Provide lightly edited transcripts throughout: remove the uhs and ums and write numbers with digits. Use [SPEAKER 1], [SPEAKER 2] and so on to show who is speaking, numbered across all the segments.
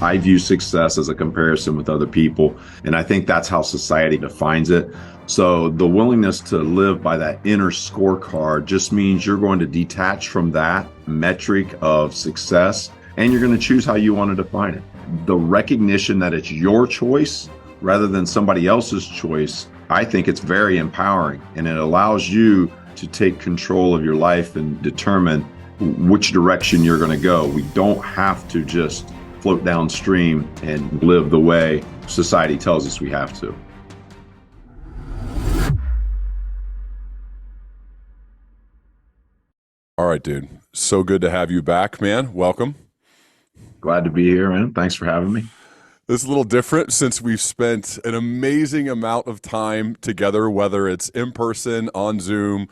[SPEAKER 1] I view success as a comparison with other people, and I think that's how society defines it. So the willingness to live by that inner scorecard just means you're going to detach from that metric of success, and you're going to choose how you want to define it. The recognition that it's your choice rather than somebody else's choice, I think it's very empowering, and it allows you to take control of your life and determine which direction you're going to go. We don't have to just float downstream and live the way society tells us we have to.
[SPEAKER 2] All right, dude. So good to have you back, man. Welcome.
[SPEAKER 1] Glad to be here, man. Thanks for having me.
[SPEAKER 2] This is a little different since we've spent an amazing amount of time together, whether it's in person, on Zoom,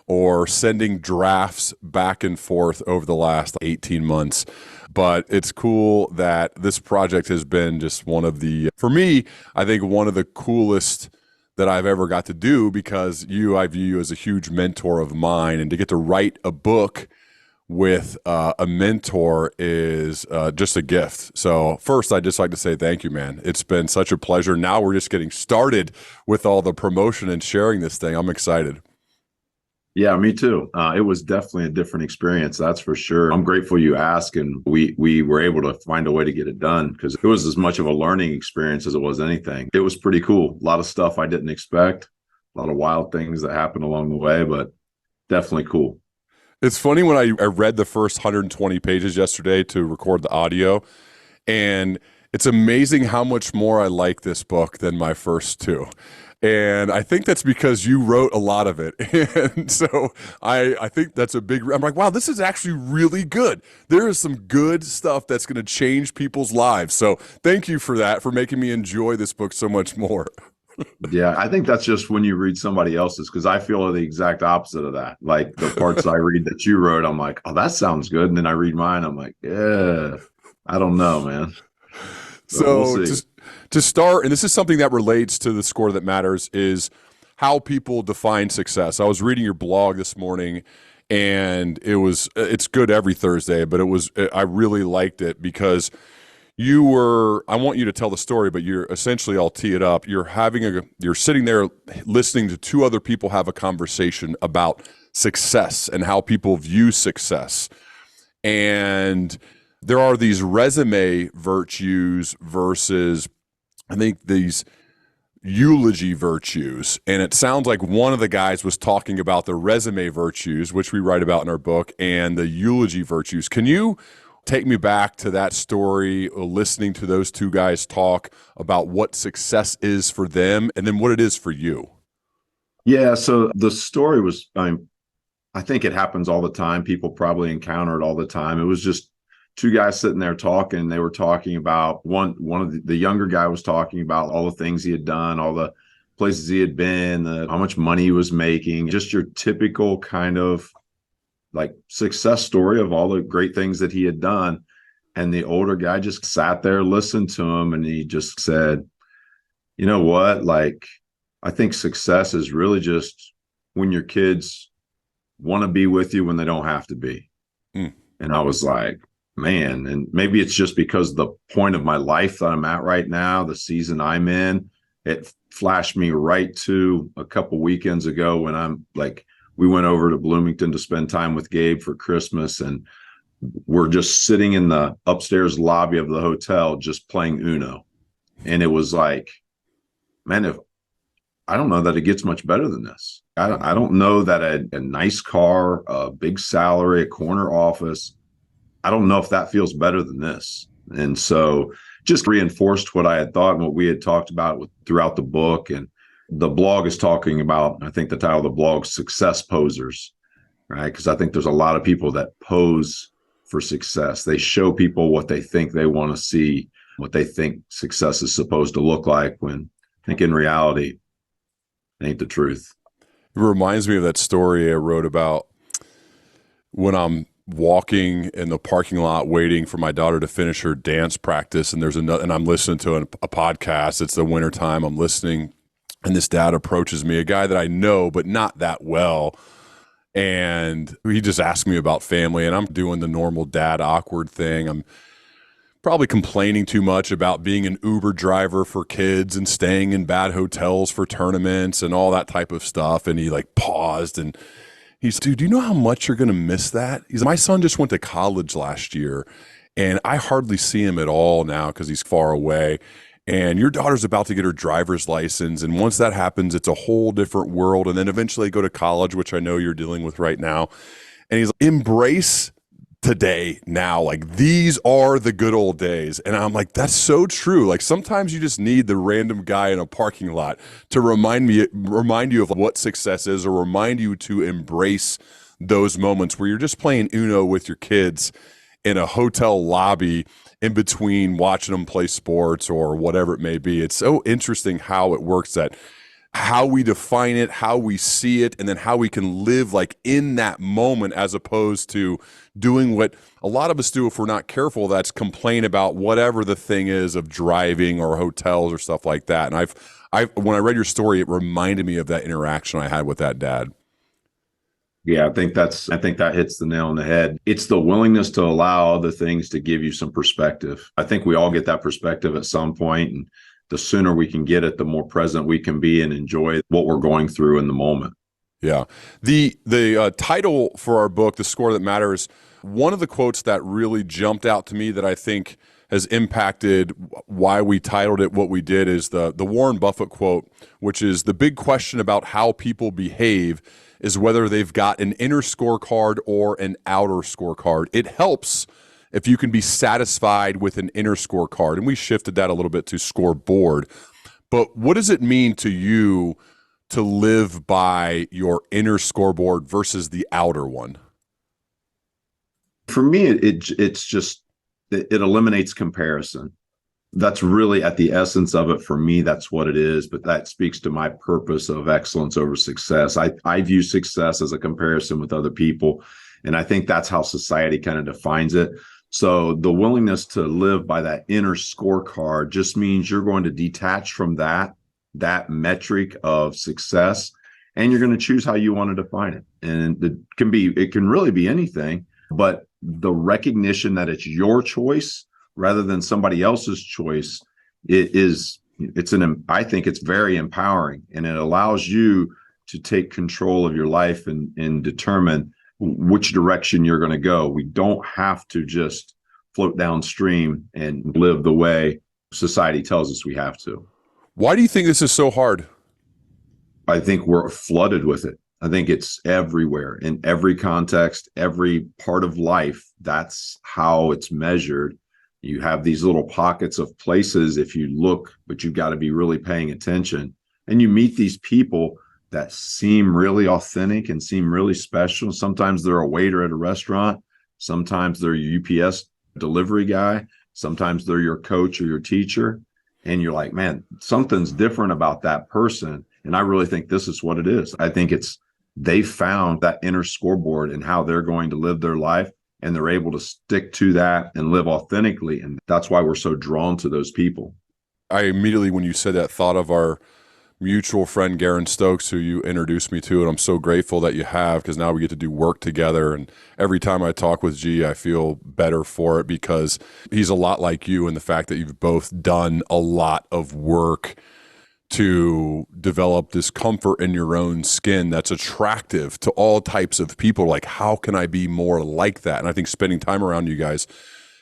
[SPEAKER 2] or sending drafts back and forth over the last 18 months. But it's cool that this project has been just one of the, for me, I think one of the coolest that I've ever got to do, because I view you as a huge mentor of mine, and to get to write a book with a mentor is just a gift. So first, I'd just like to say thank you, man. It's been such a pleasure. Now we're just getting started with all the promotion and sharing this thing. I'm excited.
[SPEAKER 1] Yeah, me too. It was definitely a different experience, that's for sure. I'm grateful you asked, and we were able to find a way to get it done, because it was as much of a learning experience as it was anything. It was pretty cool. A lot of stuff I didn't expect, a lot of wild things that happened along the way, but definitely cool.
[SPEAKER 2] It's funny, when I read the first 120 pages yesterday to record the audio, and it's amazing how much more I like this book than my first two. And I think that's because you wrote a lot of it. And so I think that's a big, I'm like, wow, this is actually really good. There is some good stuff that's going to change people's lives. So thank you for that, for making me enjoy this book so much more.
[SPEAKER 1] Yeah, I think that's just when you read somebody else's, because I feel the exact opposite of that. Like the parts I read that you wrote, I'm like, oh, that sounds good. And then I read mine, I'm like, yeah, I don't know, man.
[SPEAKER 2] So
[SPEAKER 1] we'll see.
[SPEAKER 2] To start, and this is something that relates to the Score That Matters, is how people define success. I was reading your blog this morning, and it's good every Thursday, but I really liked it because I want you to tell the story, but you're essentially, I'll tee it up. You're sitting there listening to two other people have a conversation about success and how people view success. And there are these resume virtues versus, I think, these eulogy virtues. And it sounds like one of the guys was talking about the resume virtues, which we write about in our book, and the eulogy virtues. Can you take me back to that story, listening to those two guys talk about what success is for them and then what it is for you?
[SPEAKER 1] Yeah, so the story was, I think it happens all the time. People probably encounter it all the time. It was just two guys sitting there talking. They were talking about one of the younger guy was talking about all the things he had done, all the places he had been, how much money he was making, just your typical kind of like success story of all the great things that he had done. And the older guy just sat there, listened to him, and he just said, you know what? Like, I think success is really just when your kids want to be with you when they don't have to be.
[SPEAKER 2] Mm.
[SPEAKER 1] And I was like, man, and maybe it's just because the point of my life that I'm at right now, the season I'm in, it flashed me right to a couple weekends ago when we went over to Bloomington to spend time with Gabe for Christmas, and we're just sitting in the upstairs lobby of the hotel just playing Uno. And it was like, man, I don't know that it gets much better than this. I don't know that a nice car, a big salary, a corner office, I don't know if that feels better than this. And so just reinforced what I had thought and what we had talked about throughout the book. And the blog is talking about, I think the title of the blog, Success Posers, right? Because I think there's a lot of people that pose for success. They show people what they think they want to see, what they think success is supposed to look like, when I think in reality, it ain't the truth.
[SPEAKER 2] It reminds me of that story I wrote about when I'm walking in the parking lot waiting for my daughter to finish her dance practice, and and I'm listening to a podcast. It's the wintertime. I'm listening, and this dad approaches me, a guy that I know but not that well, and he just asked me about family, and I'm doing the normal dad awkward thing. I'm probably complaining too much about being an Uber driver for kids and staying in bad hotels for tournaments and all that type of stuff. And he like paused and he's, dude, do you know how much you're going to miss that? He's, my son just went to college last year and I hardly see him at all now because he's far away. And your daughter's about to get her driver's license. And once that happens, it's a whole different world. And then eventually go to college, which I know you're dealing with right now. And he's like, embrace today now. Like, these are the good old days. And I'm like, that's so true. Like, sometimes you just need the random guy in a parking lot to remind you of what success is, or remind you to embrace those moments where you're just playing Uno with your kids in a hotel lobby in between watching them play sports or whatever it may be. It's so interesting how it works, that how we define it, how we see it, and then how we can live like in that moment, as opposed to doing what a lot of us do if we're not careful. That's complain about whatever the thing is of driving or hotels or stuff like that. And I've when I read your story, it reminded me of that interaction I had with that dad.
[SPEAKER 1] Yeah, I think that hits the nail on the head. It's the willingness to allow other things to give you some perspective. I think we all get that perspective at some point, and the sooner we can get it, the more present we can be and enjoy what we're going through in the moment.
[SPEAKER 2] Yeah. The title for our book, The Score That Matters, one of the quotes that really jumped out to me that I think has impacted why we titled it what we did is the Warren Buffett quote, which is, the big question about how people behave is whether they've got an inner scorecard or an outer scorecard. It helps if you can be satisfied with an inner scorecard. And we shifted that a little bit to scoreboard. But what does it mean to you to live by your inner scoreboard versus the outer one?
[SPEAKER 1] For me, it's just, it eliminates comparison. That's really at the essence of it. For me, that's what it is. But that speaks to my purpose of excellence over success. I view success as a comparison with other people. And I think that's how society kind of defines it. So the willingness to live by that inner scorecard just means you're going to detach from that metric of success, and you're going to choose how you want to define it. And it can really be anything, but the recognition that it's your choice rather than somebody else's choice, I think it's very empowering, and it allows you to take control of your life and determine which direction you're going to go. We don't have to just float downstream and live the way society tells us we have to.
[SPEAKER 2] Why do you think this is so hard?
[SPEAKER 1] I think we're flooded with it. I think it's everywhere, in every context, every part of life. That's how it's measured. You have these little pockets of places if you look, but you've got to be really paying attention. And you meet these people that seem really authentic and seem really special. Sometimes they're a waiter at a restaurant. Sometimes they're a UPS delivery guy. Sometimes they're your coach or your teacher. And you're like, man, something's different about that person. And I really think this is what it is. I think they found that inner scoreboard and how they're going to live their life, and they're able to stick to that and live authentically. And that's why we're so drawn to those people.
[SPEAKER 2] I immediately, when you said that, thought of our mutual friend Garen Stokes, who you introduced me to, and I'm so grateful that you have, because now we get to do work together. And every time I talk with G, I feel better for it, because he's a lot like you in the fact that you've both done a lot of work to develop this comfort in your own skin that's attractive to all types of people. Like, how can I be more like that? And I think spending time around you guys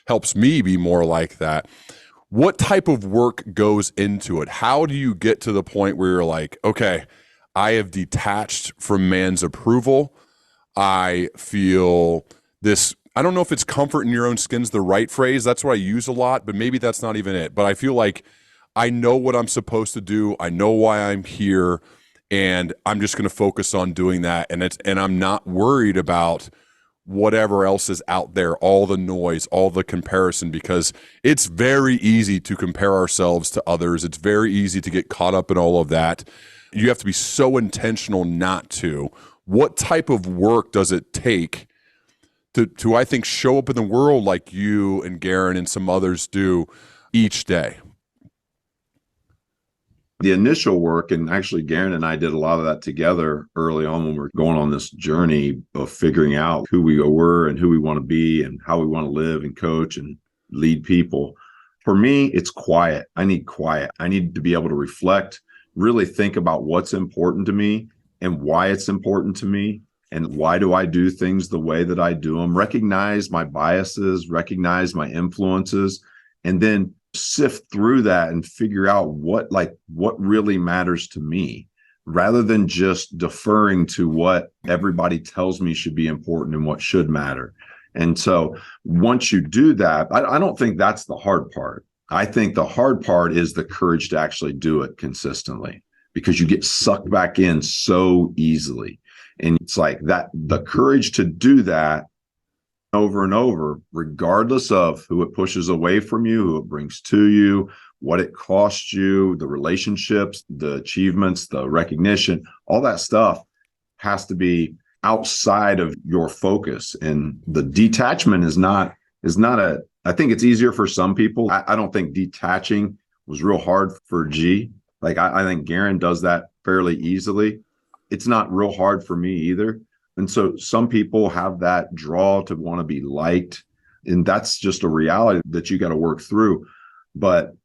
[SPEAKER 2] helps me be more like that. What type of work goes into it? How do you get to the point where you're like, okay, I have detached from man's approval. I feel this, I don't know if it's comfort in your own skin's the right phrase. That's what I use a lot, but maybe that's not even it. But I feel like I know what I'm supposed to do. I know why I'm here, and I'm just going to focus on doing that. And I'm not worried about whatever else is out there, all the noise, all the comparison, because it's very easy to compare ourselves to others. It's very easy to get caught up in all of that. You have to be so intentional not to. What type of work does it take to I think, show up in the world like you and Garen and some others do each day?
[SPEAKER 1] The initial work, and actually Garen and I did a lot of that together early on when we were going on this journey of figuring out who we were and who we want to be and how we want to live and coach and lead people. For me, it's quiet. I need quiet. I need to be able to reflect, really think about what's important to me and why it's important to me. And why do I do things the way that I do them? Recognize my biases, recognize my influences, and then sift through that and figure out what really matters to me, rather than just deferring to what everybody tells me should be important and what should matter. And so once you do that, I don't think that's the hard part. I think the hard part is the courage to actually do it consistently, because you get sucked back in so easily. And it's like that, the courage to do that over and over, regardless of who it pushes away from you, who it brings to you, what it costs you, the relationships, the achievements, the recognition, all that stuff has to be outside of your focus. And the detachment is not I think it's easier for some people. I don't think detaching was real hard for G. Like I think Garen does that fairly easily. It's not real hard for me either. And so some people have that draw to want to be liked. And that's just a reality that you got to work through. But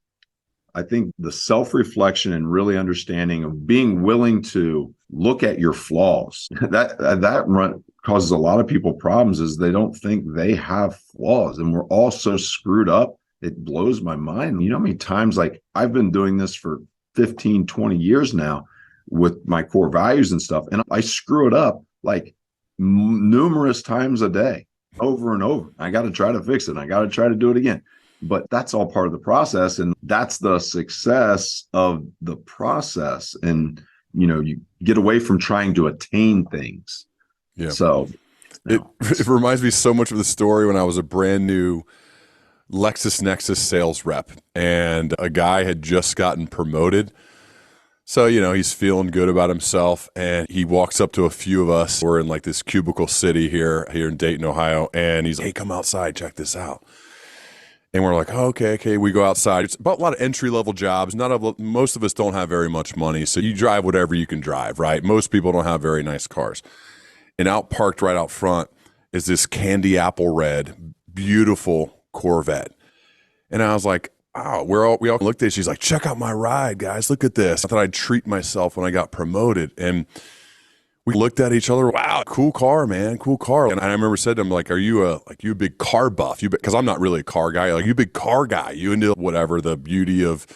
[SPEAKER 1] I think the self-reflection and really understanding of being willing to look at your flaws, that causes a lot of people problems, is they don't think they have flaws. And we're all so screwed up. It blows my mind. You know how many times, like, I've been doing this for 15, 20 years now with my core values and stuff, and I screw it up like numerous times a day, over and over. I got to try to fix it. I got to try to do it again. But that's all part of the process. And that's the success of the process. And, you know, you get away from trying to attain things.
[SPEAKER 2] Yeah.
[SPEAKER 1] So
[SPEAKER 2] it reminds me so much of the story when I was a brand new LexisNexis sales rep, and a guy had just gotten promoted. So, you know, he's feeling good about himself, and he walks up to a few of us. We're in like this cubicle city here in Dayton, Ohio, and he's like, "Hey, come outside, check this out." And we're like, oh, okay. We go outside. It's about a lot of entry-level jobs. Most of us don't have very much money, so you drive whatever you can drive, right? Most people don't have very nice cars. And out parked right out front is this candy apple red, beautiful Corvette. And I was like, oh, we all looked at it. She's like, check out my ride, guys. Look at this. I thought I'd treat myself when I got promoted. And we looked at each other. Wow, cool car, man, cool car. And I remember said to him, like, are you a big car buff? Because I'm not really a car guy. Like, you a big car guy? You into whatever, the beauty of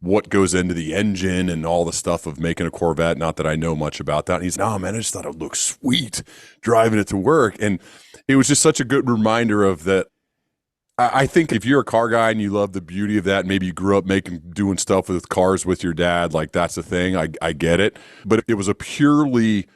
[SPEAKER 2] what goes into the engine and all the stuff of making a Corvette? Not that I know much about that. And he's, no, man, I just thought it looked sweet driving it to work. And it was just such a good reminder of that. I think if you're a car guy and you love the beauty of that, maybe you grew up doing stuff with cars with your dad, like that's the thing. I get it. But it was a purely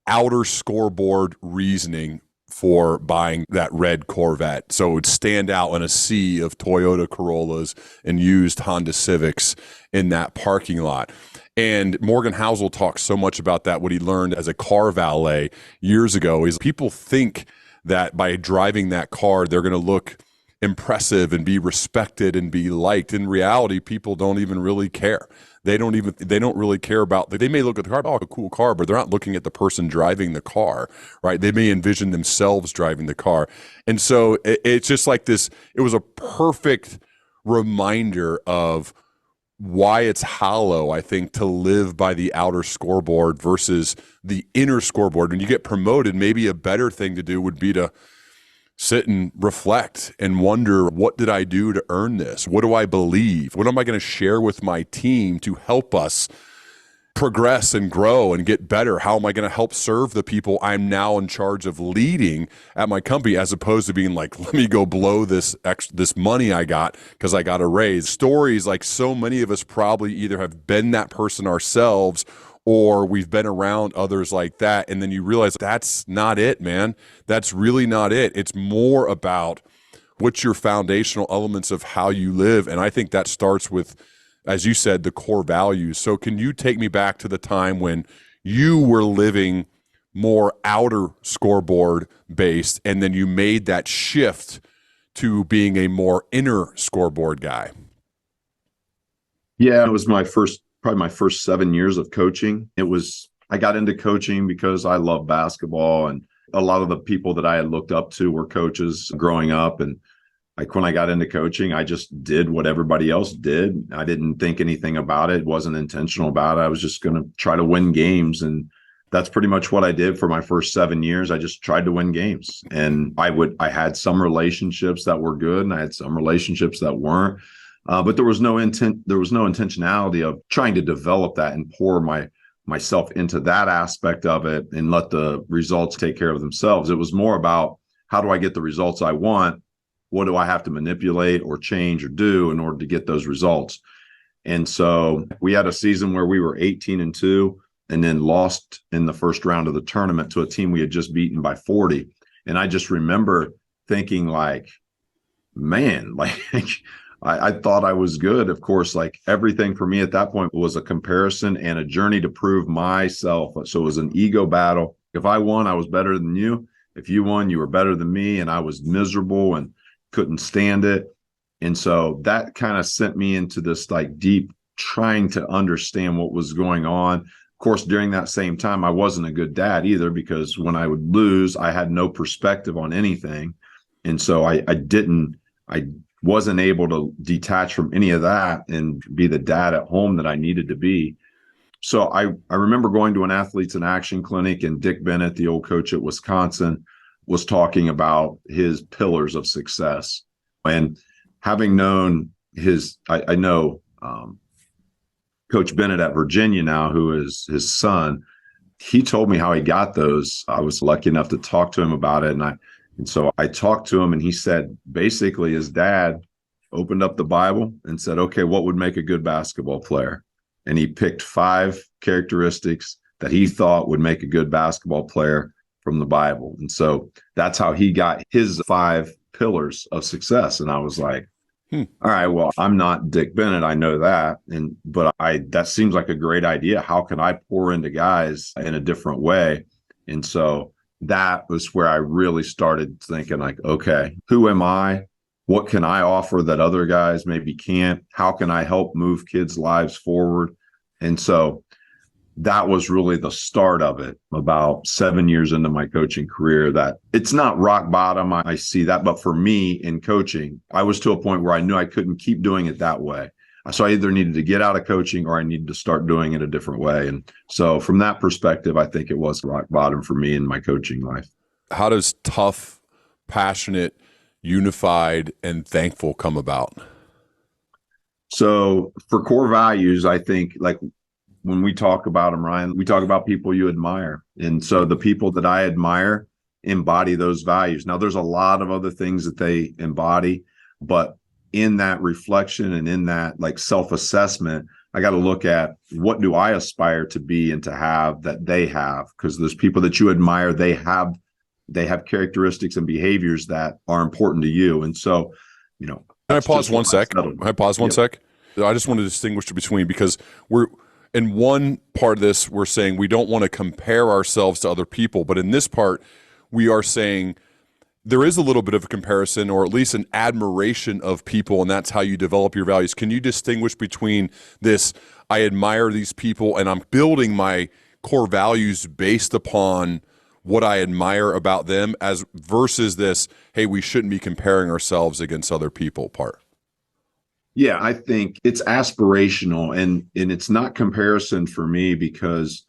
[SPEAKER 2] outer scoreboard reasoning for buying that red Corvette. So it would stand out in a sea of Toyota Corollas and used Honda Civics in that parking lot. And Morgan Housel talks so much about that, what he learned as a car valet years ago, is people think that by driving that car, they're going to look impressive and be respected and be liked. In reality, people don't even really care. They don't really care about, they may look at the car, oh, a cool car, but they're not looking at the person driving the car, right? They may envision themselves driving the car. And so it's just like this, it was a perfect reminder of why it's hollow, I think, to live by the outer scoreboard versus the inner scoreboard. When you get promoted, maybe a better thing to do would be to sit and reflect and wonder, what did I do to earn this? What do I believe? What am I going to share with my team to help us progress and grow and get better? How am I going to help serve the people I'm now in charge of leading at my company, as opposed to being like, let me go blow this money I got because I got a raise. Stories like so many of us probably either have been that person ourselves, or we've been around others like that. And then you realize that's not it, man. That's really not it. It's more about what's your foundational elements of how you live. And I think that starts with, as you said, the core values. So can you take me back to the time when you were living more outer scoreboard based, and then you made that shift to being a more inner scoreboard guy?
[SPEAKER 1] Yeah, it was probably my first 7 years of coaching. I got into coaching because I love basketball, and a lot of the people that I had looked up to were coaches growing up. And Like when I got into coaching, I just did what everybody else did. I didn't think anything about it, wasn't intentional about it. I was just going to try to win games. And that's pretty much what I did for my first 7 years. I just tried to win games. And I had some relationships that were good and I had some relationships that weren't. But there was no intentionality of trying to develop that and pour myself into that aspect of it and let the results take care of themselves. It was more about, how do I get the results I want? What do I have to manipulate or change or do in order to get those results? And so we had a season where we were 18-2 and then lost in the first round of the tournament to a team we had just beaten by 40. And I just remember thinking like, man, like I thought I was good. Of course, like everything for me at that point was a comparison and a journey to prove myself. So it was an ego battle. If I won, I was better than you. If you won, you were better than me. And I was miserable and couldn't stand it. And so that kind of sent me into this like deep trying to understand what was going on. Of course, during that same time, I wasn't a good dad either, because when I would lose, I had no perspective on anything. And so I wasn't able to detach from any of that and be the dad at home that I needed to be. So I remember going to an Athletes in Action clinic, and Dick Bennett, the old coach at Wisconsin, was talking about his pillars of success. And having known I know Coach Bennett at Virginia now, who is his son, he told me how he got those. I was lucky enough to talk to him about it. And so I talked to him, and he said basically his dad opened up the Bible and said, okay, what would make a good basketball player? And he picked 5 characteristics that he thought would make a good basketball player from the Bible. And so that's how he got his 5 pillars of success. And I was like, all right, well, I'm not Dick Bennett. I know that. But that seems like a great idea. How can I pour into guys in a different way? And so that was where I really started thinking like, okay, who am I? What can I offer that other guys maybe can't? How can I help move kids' lives forward? And so that was really the start of it, about 7 years into my coaching career. That it's not rock bottom, I see that. But for me in coaching, I was to a point where I knew I couldn't keep doing it that way. So I either needed to get out of coaching or I needed to start doing it a different way. And so from that perspective, I think it was rock bottom for me in my coaching life.
[SPEAKER 2] How does tough, passionate, unified, and thankful come about?
[SPEAKER 1] So for core values, I think like when we talk about them, Ryan, we talk about people you admire. And so the people that I admire embody those values. Now, there's a lot of other things that they embody, but in that reflection and in that like self-assessment, I got to look at what do I aspire to be and to have that they have, because there's people that you admire, they have characteristics and behaviors that are important to you. And so,
[SPEAKER 2] can I pause one sec? I just want to distinguish between, because we're in one part of this, we're saying we don't want to compare ourselves to other people, but in this part, we are saying there is a little bit of a comparison, or at least an admiration of people, and that's how you develop your values. Can you distinguish between this, I admire these people and I'm building my core values based upon what I admire about them, as versus this, hey, we shouldn't be comparing ourselves against other people part?
[SPEAKER 1] Yeah, I think it's aspirational, and it's not comparison for me because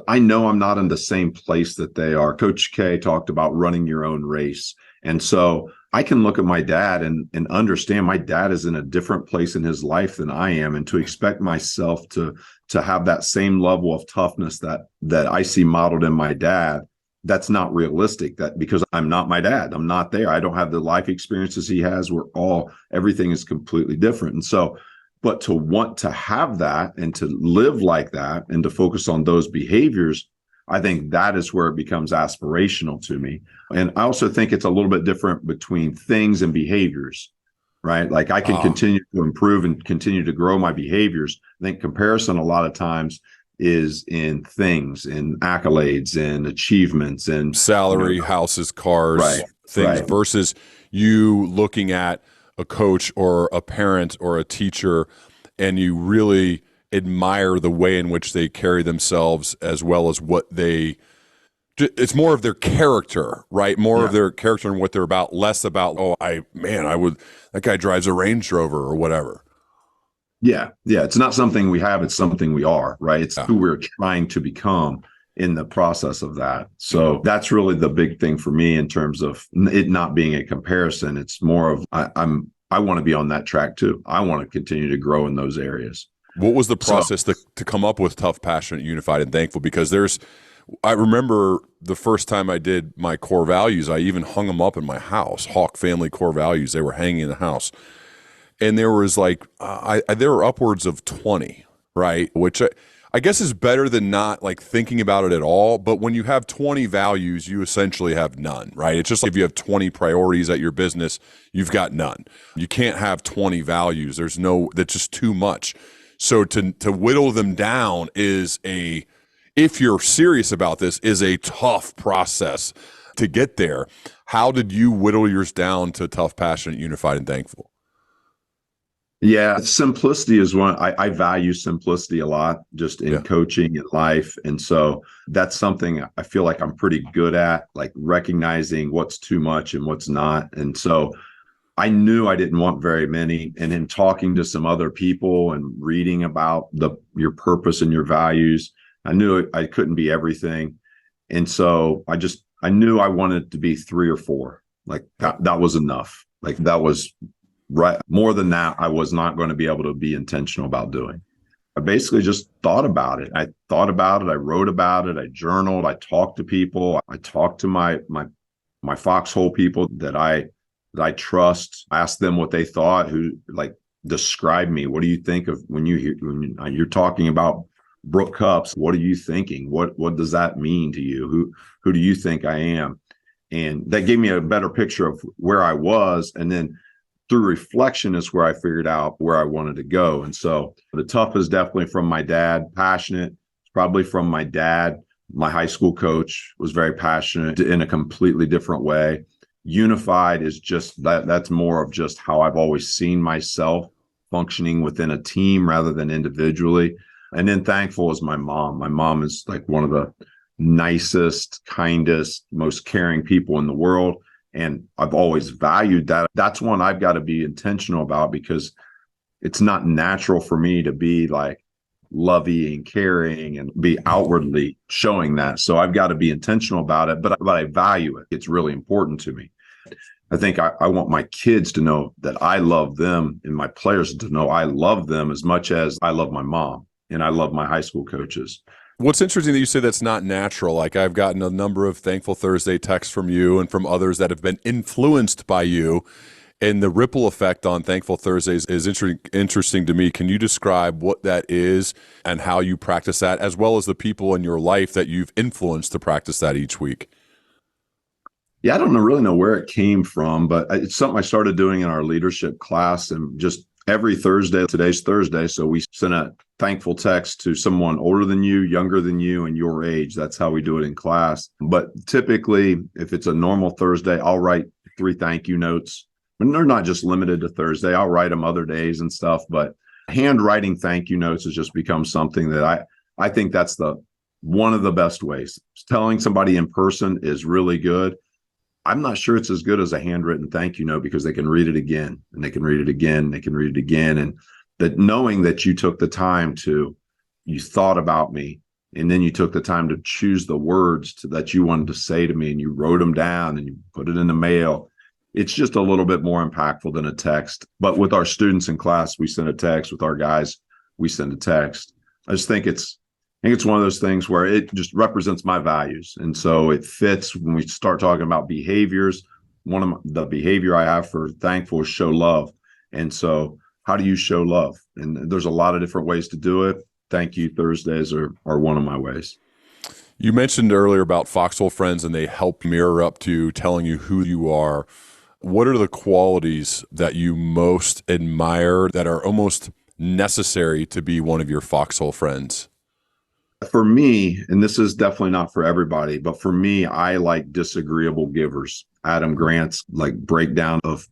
[SPEAKER 1] I know I'm not in the same place that they are. Coach K talked about running your own race. And so I can look at my dad and understand my dad is in a different place in his life than I am. And to expect myself to have that same level of toughness that I see modeled in my dad, that's not realistic. That because I'm not my dad, I'm not there. I don't have the life experiences he has. Everything is completely different. And so, but to want to have that and to live like that and to focus on those behaviors, I think that is where it becomes aspirational to me. And I also think it's a little bit different between things and behaviors, right? Like I can continue to improve and continue to grow my behaviors. I think comparison a lot of times is in things, in accolades and achievements and
[SPEAKER 2] salary, houses, cars, things, versus you looking at a coach or a parent or a teacher and you really admire the way in which they carry themselves, as well as what they it's more of their character, right? More of
[SPEAKER 1] Yeah.
[SPEAKER 2] their character and what they're about, less about, that guy drives a Range Rover or whatever.
[SPEAKER 1] Yeah. Yeah. It's not something we have. It's something we are, right? It's
[SPEAKER 2] Yeah.
[SPEAKER 1] who we're trying to become in the process of that. So that's really the big thing for me in terms of it not being a comparison. It's more of I want to be on that track too. I want to continue to grow in those areas.
[SPEAKER 2] What was the process to come up with Tough, Passionate, Unified, and Thankful? Because I remember the first time I did my core values, I even hung them up in my house, Hawk family core values. They were hanging in the house. And there was there were upwards of 20, right? Which I guess is better than not like thinking about it at all. But when you have 20 values, you essentially have none, right? It's just like if you have 20 priorities at your business, you've got none. You can't have 20 values. That's just too much. So to whittle them down if you're serious about this, is a tough process to get there. How did you whittle yours down to Tough, Passionate, Unified, and Thankful?
[SPEAKER 1] Yeah, simplicity is one. I value simplicity a lot just in coaching and life. And so that's something I feel like I'm pretty good at, like recognizing what's too much and what's not. And so I knew I didn't want very many. And in talking to some other people and reading about your purpose and your values, I knew I couldn't be everything. And so I knew I wanted to be 3 or 4. Like that was enough. Like that was right. More than that, I was not going to be able to be intentional about doing. I basically just thought about it. I thought about it. I wrote about it. I journaled. I talked to people. I talked to my foxhole people that I trust. Asked them what they thought. Who describe me. What do you think of when you're talking about Brook Cupps? What are you thinking? What does that mean to you? Who do you think I am? And that gave me a better picture of where I was. And then through reflection is where I figured out where I wanted to go. And so the tough is definitely from my dad. Passionate, probably from my dad. My high school coach was very passionate in a completely different way. Unified is just that's more of just how I've always seen myself functioning within a team rather than individually. And then thankful is my mom. My mom is like one of the nicest, kindest, most caring people in the world. And I've always valued that. That's one I've got to be intentional about because it's not natural for me to be like lovey and caring and be outwardly showing that. So I've got to be intentional about it, but I value it. It's really important to me. I think I want my kids to know that I love them and my players to know I love them as much as I love my mom and I love my high school coaches.
[SPEAKER 2] What's interesting that you say that's not natural. Like I've gotten a number of Thankful Thursday texts from you and from others that have been influenced by you. And the ripple effect on Thankful Thursdays is interesting to me. Can you describe what that is and how you practice that, as well as the people in your life that you've influenced to practice that each week?
[SPEAKER 1] Yeah, I don't really know where it came from, but it's something I started doing in our leadership class. And just every Thursday, today's Thursday, so we send a thankful text to someone older than you, younger than you, and your age. That's how we do it in class. But typically, if it's a normal Thursday, I'll write 3 thank you notes. And they're not just limited to Thursday. I'll write them other days and stuff. But handwriting thank you notes has just become something that I think that's one of the best ways. Telling somebody in person is really good. I'm not sure it's as good as a handwritten thank you note because they can read it again and they can read it again. And they can read it again. And that knowing that you took the time you thought about me, and then you took the time to choose the words that you wanted to say to me, and you wrote them down and you put it in the mail. It's just a little bit more impactful than a text. But with our students in class, we send a text. With our guys, we send a text. I just think it's one of those things where it just represents my values. And so it fits when we start talking about behaviors. One of the behavior I have for thankful is show love. And so how do you show love? And there's a lot of different ways to do it. Thank you Thursdays are one of my ways.
[SPEAKER 2] You mentioned earlier about foxhole friends and they help mirror up to telling you who you are. What are the qualities that you most admire that are almost necessary to be one of your foxhole friends?
[SPEAKER 1] For me, and this is definitely not for everybody, but for me, I like disagreeable givers. Adam Grant's breakdown of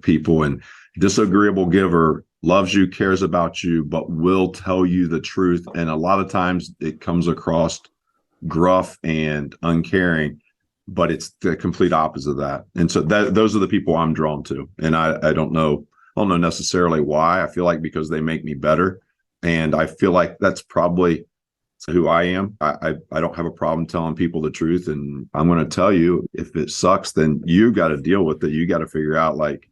[SPEAKER 1] people, and disagreeable giver loves you, cares about you, but will tell you the truth. And a lot of times it comes across gruff and uncaring, but it's the complete opposite of that. And so those are the people I'm drawn to. And I don't know necessarily why. I feel like because they make me better. And I feel like that's probably who I am. I don't have a problem telling people the truth. And I'm going to tell you, if it sucks, then you got to deal with it. You got to figure out, like,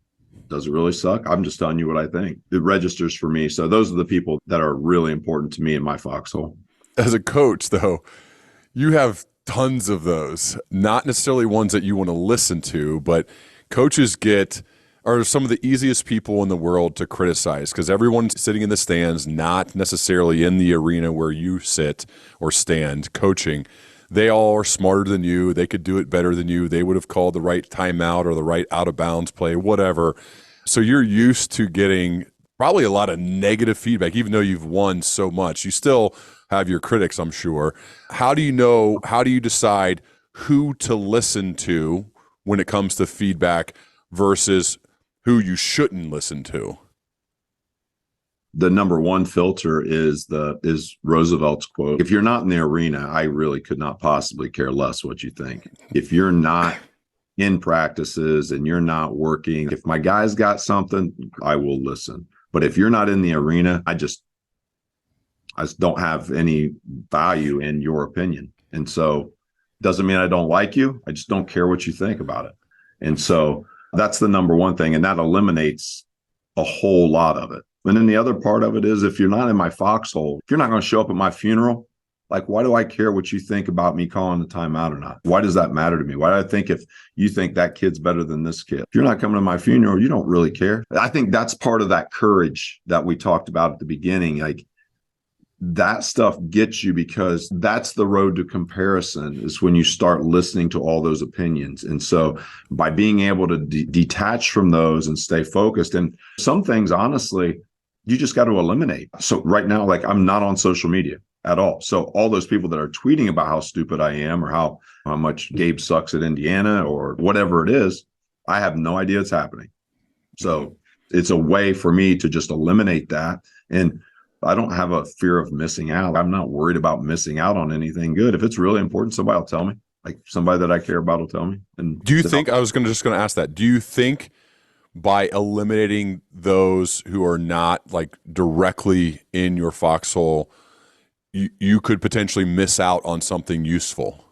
[SPEAKER 1] does it really suck? I'm just telling you what I think. It registers for me. So those are the people that are really important to me in my foxhole.
[SPEAKER 2] As a coach, though, you have tons of those, not necessarily ones that you want to listen to, but coaches are some of the easiest people in the world to criticize because everyone's sitting in the stands, not necessarily in the arena where you sit or stand coaching. They all are smarter than you. They could do it better than you. They would have called the right timeout or the right out of bounds play, whatever. So you're used to getting probably a lot of negative feedback, even though you've won so much. You still have your critics, I'm sure. How do you decide who to listen to when it comes to feedback versus who you shouldn't listen to?
[SPEAKER 1] The number one filter is Roosevelt's quote. If you're not in the arena, I really could not possibly care less what you think. If you're not in practices and you're not working, if my guy's got something, I will listen. But if you're not in the arena, I just don't have any value in your opinion. And so doesn't mean I don't like you. I just don't care what you think about it. And so that's the number one thing. And that eliminates a whole lot of it. And then the other part of it is, if you're not in my foxhole, if you're not going to show up at my funeral, like, why do I care what you think about me calling the timeout or not? Why does that matter to me? Why do I think if you think that kid's better than this kid? If you're not coming to my funeral, you don't really care. I think that's part of that courage that we talked about at the beginning. Like, that stuff gets you, because that's the road to comparison, is when you start listening to all those opinions. And so by being able to detach from those and stay focused, and some things, honestly, you just got to eliminate. So right now, like, I'm not on social media at all. So all those people that are tweeting about how stupid I am or how much Gabe sucks at Indiana or whatever it is, I have no idea it's happening. So it's a way for me to just eliminate that. And I don't have a fear of missing out. I'm not worried about missing out on anything good. If it's really important, somebody will tell me. Like, somebody that I care about will tell me. And
[SPEAKER 2] do you think, I was just going to ask that, do you think by eliminating those who are not, like, directly in your foxhole, you could potentially miss out on something useful?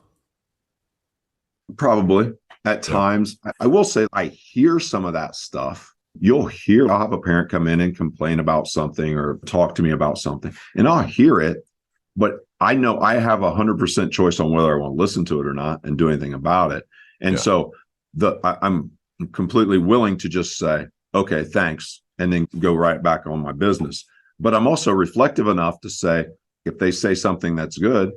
[SPEAKER 1] Probably at times. I will say, I hear some of that stuff. I'll have a parent come in and complain about something or talk to me about something, and I'll hear it, but I know I have 100% choice on whether I want to listen to it or not and do anything about it. And so I'm completely willing to just say, okay, thanks, and then go right back on my business. But I'm also reflective enough to say, if they say something that's good,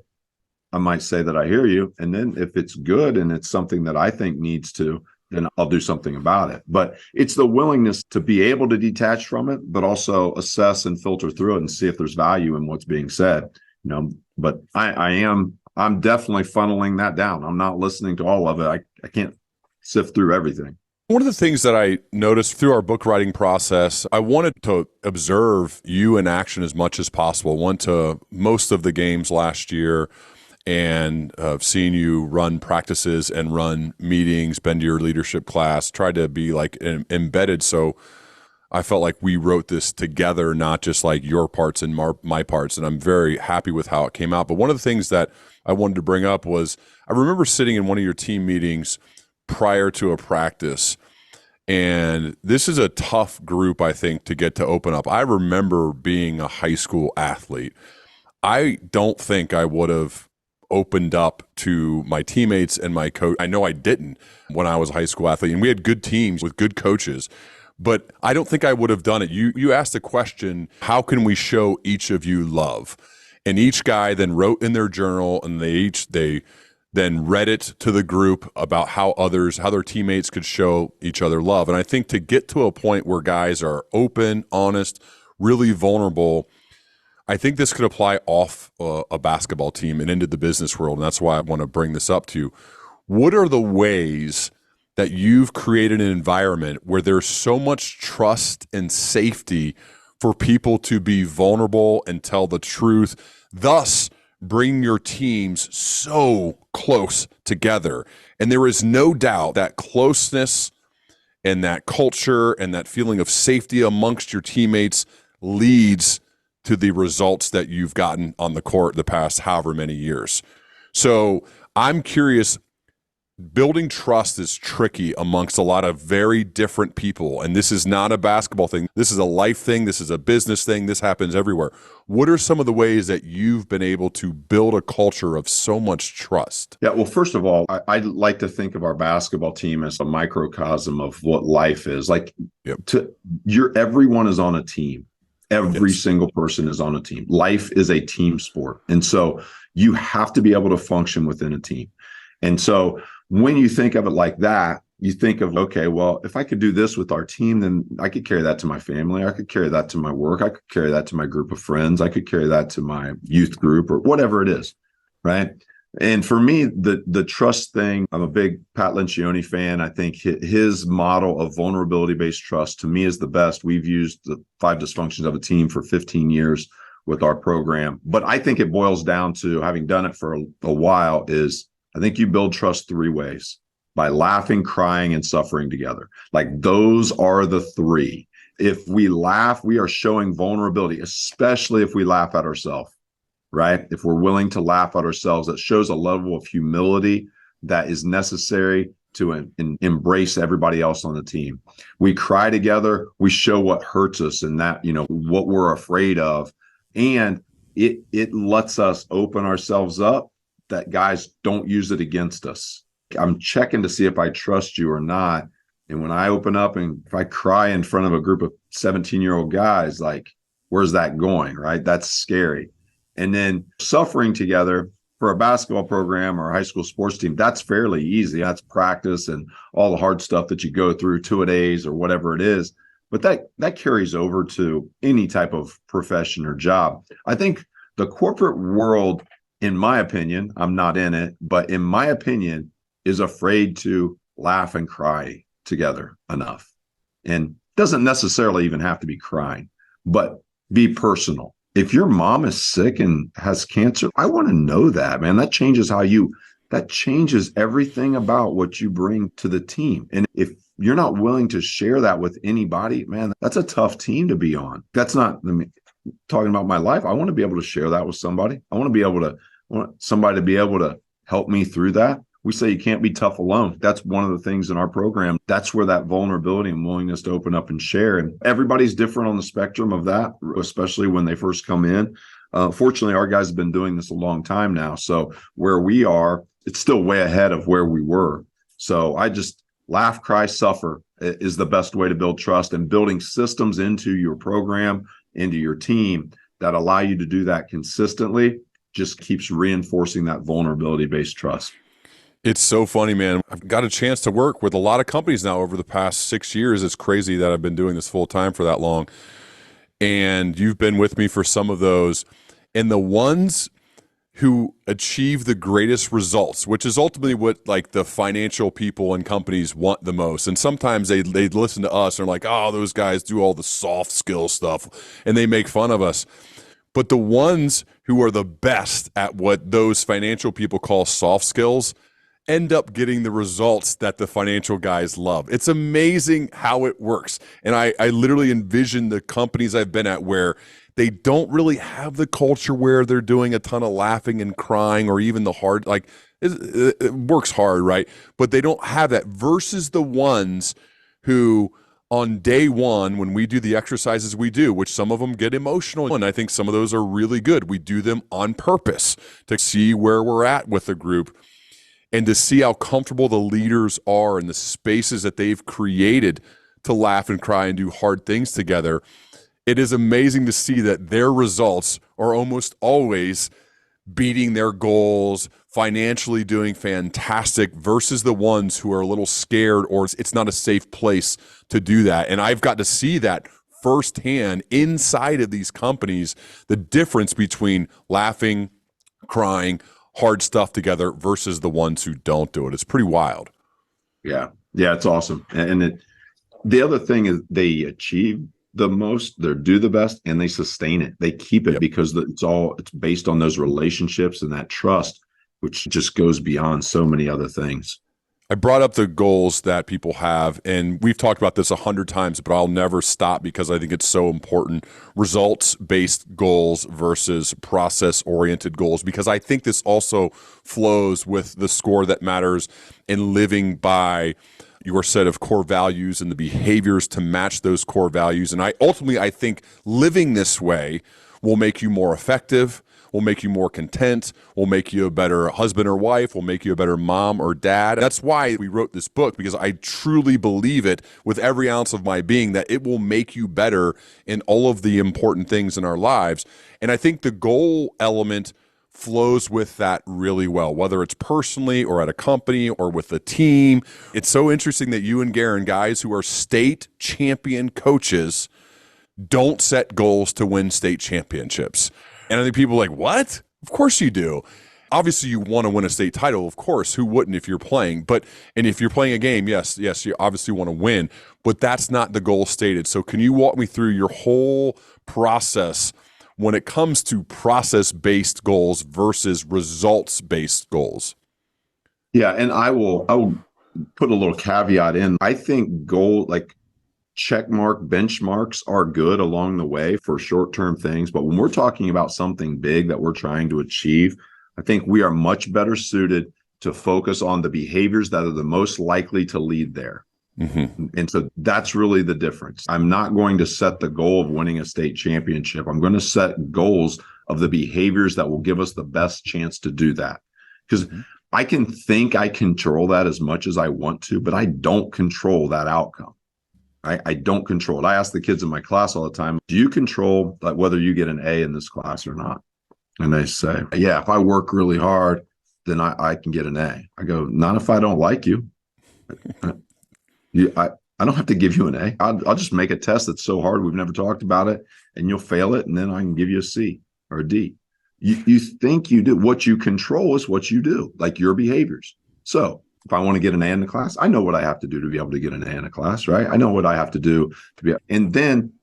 [SPEAKER 1] I might say that I hear you. And then if it's good and it's something that I think needs to, then I'll do something about it. But it's the willingness to be able to detach from it, but also assess and filter through it and see if there's value in what's being said. But I'm definitely funneling that down. I'm not listening to all of it. I can't sift through everything.
[SPEAKER 2] One of the things that I noticed through our book writing process, I wanted to observe you in action as much as possible. Went to most of the games last year, and seeing you run practices and run meetings, been to your leadership class, tried to be like embedded. So I felt like we wrote this together, not just like your parts and my parts. And I'm very happy with how it came out. But one of the things that I wanted to bring up was, I remember sitting in one of your team meetings prior to a practice, and this is a tough group, I think, to get to open up. I remember being a high school athlete. I don't think I would have opened up to my teammates and my coach. I know I didn't when I was a high school athlete, and we had good teams with good coaches, but I don't think I would have done it. You asked the question, how can we show each of you love? And each guy then wrote in their journal, and they then read it to the group about how their teammates could show each other love. And I think to get to a point where guys are open, honest, really vulnerable, I think this could apply off a basketball team and into the business world. And that's why I want to bring this up to you. What are the ways that you've created an environment where there's so much trust and safety for people to be vulnerable and tell the truth, thus bring your teams so close together. And there is no doubt that closeness and that culture and that feeling of safety amongst your teammates leads to the results that you've gotten on the court the past however many years. So I'm curious, building trust is tricky amongst a lot of very different people. And this is not a basketball thing. This is a life thing. This is a business thing. This happens everywhere. What are some of the ways that you've been able to build a culture of so much trust?
[SPEAKER 1] Yeah, well, first of all, I like to think of our basketball team as a microcosm of what life is. Like, everyone is on a team. Every single person is on a team. Life is a team sport. And so you have to be able to function within a team. And so when you think of it like that, you think of, okay, well, if I could do this with our team, then I could carry that to my family. I could carry that to my work. I could carry that to my group of friends. I could carry that to my youth group or whatever it is, right? And for me, the trust thing, I'm a big Pat Lencioni fan. I think his model of vulnerability-based trust, to me, is the best. We've used the 5 dysfunctions of a team for 15 years with our program. But I think it boils down to, having done it for a while, is I think you build trust 3 ways: by laughing, crying, and suffering together. Like, those are the 3. If we laugh, we are showing vulnerability, especially if we laugh at ourselves. Right? If we're willing to laugh at ourselves, that shows a level of humility that is necessary to embrace everybody else on the team. We cry together. We show what hurts us and that, what we're afraid of. And it lets us open ourselves up, that guys don't use it against us. I'm checking to see if I trust you or not. And when I open up and if I cry in front of a group of 17-year-old guys, like, where's that going? Right? That's scary. And then suffering together for a basketball program or a high school sports team, that's fairly easy. That's practice and all the hard stuff that you go through, 2-a-days or whatever it is. But that carries over to any type of profession or job. I think the corporate world, in my opinion, I'm not in it, but in my opinion, is afraid to laugh and cry together enough. And doesn't necessarily even have to be crying, but be personal. If your mom is sick and has cancer, I want to know that, man. That changes that changes everything about what you bring to the team. And if you're not willing to share that with anybody, man, that's a tough team to be on. That's not talking about my life. I want to be able to share that with somebody. I want somebody to be able to help me through that. We say you can't be tough alone. That's one of the things in our program. That's where that vulnerability and willingness to open up and share. And everybody's different on the spectrum of that, especially when they first come in. Fortunately, our guys have been doing this a long time now. So where we are, it's still way ahead of where we were. So I just laugh, cry, suffer is the best way to build trust, and building systems into your program, into your team that allow you to do that consistently just keeps reinforcing that vulnerability-based trust.
[SPEAKER 2] It's so funny, man. I've got a chance to work with a lot of companies now over the past 6 years. It's crazy that I've been doing this full time for that long. And you've been with me for some of those. And the ones who achieve the greatest results, which is ultimately what like the financial people and companies want the most. And sometimes they listen to us and are like, oh, those guys do all the soft skill stuff, and they make fun of us. But the ones who are the best at what those financial people call soft skills end up getting the results that the financial guys love. It's amazing how it works. And I literally envision the companies I've been at where they don't really have the culture where they're doing a ton of laughing and crying, or even the hard, like it works hard, right? But they don't have that, versus the ones who on day one, when we do the exercises we do, which some of them get emotional, and I think some of those are really good. We do them on purpose to see where we're at with the group, and to see how comfortable the leaders are in the spaces that they've created to laugh and cry and do hard things together. It is amazing to see that their results are almost always beating their goals, financially doing fantastic, versus the ones who are a little scared, or it's not a safe place to do that. And I've got to see that firsthand inside of these companies, the difference between laughing, crying, hard stuff together versus the ones who don't do it. It's pretty wild.
[SPEAKER 1] Yeah, it's awesome. And the other thing is they achieve the most, they do the best, and they sustain it. They keep it
[SPEAKER 2] Yep.
[SPEAKER 1] because it's based on those relationships and that trust, which just goes beyond so many other things.
[SPEAKER 2] I brought up the goals that people have, and we've talked about this 100 times, but I'll never stop because I think it's so important. Results-based goals versus process-oriented goals, because I think this also flows with the score that matters and living by your set of core values and the behaviors to match those core values. And I think living this way will make you more effective, will make you more content, will make you a better husband or wife, will make you a better mom or dad. That's why we wrote this book, because I truly believe it with every ounce of my being that it will make you better in all of the important things in our lives. And I think the goal element flows with that really well, whether it's personally or at a company or with a team. It's so interesting that you and Garen, guys who are state champion coaches, don't set goals to win state championships. And I think people are like, what? Of course you do. Obviously, you want to win a state title, of course. Who wouldn't if you're playing? And if you're playing a game, yes, you obviously want to win, but that's not the goal stated. So can you walk me through your whole process when it comes to process-based goals versus results-based goals?
[SPEAKER 1] Yeah, and I will put a little caveat in. I think check mark benchmarks are good along the way for short-term things. But when we're talking about something big that we're trying to achieve, I think we are much better suited to focus on the behaviors that are the most likely to lead there. Mm-hmm. And so that's really the difference. I'm not going to set the goal of winning a state championship. I'm going to set goals of the behaviors that will give us the best chance to do that. Because I can think I control that as much as I want to, but I don't control that outcome. I don't control it. I ask the kids in my class all the time, do you control whether you get an A in this class or not? And they say, yeah, if I work really hard, then I can get an A. I go, not if I don't like you. I don't have to give you an A. I'll just make a test that's so hard we've never talked about it, and you'll fail it, and then I can give you a C or a D. You think you do. What you control is what you do, like your behaviors. So if I want to get an A in the class, I know what I have to do to be able to get an A in a class, right? I know what I have to do to be, and then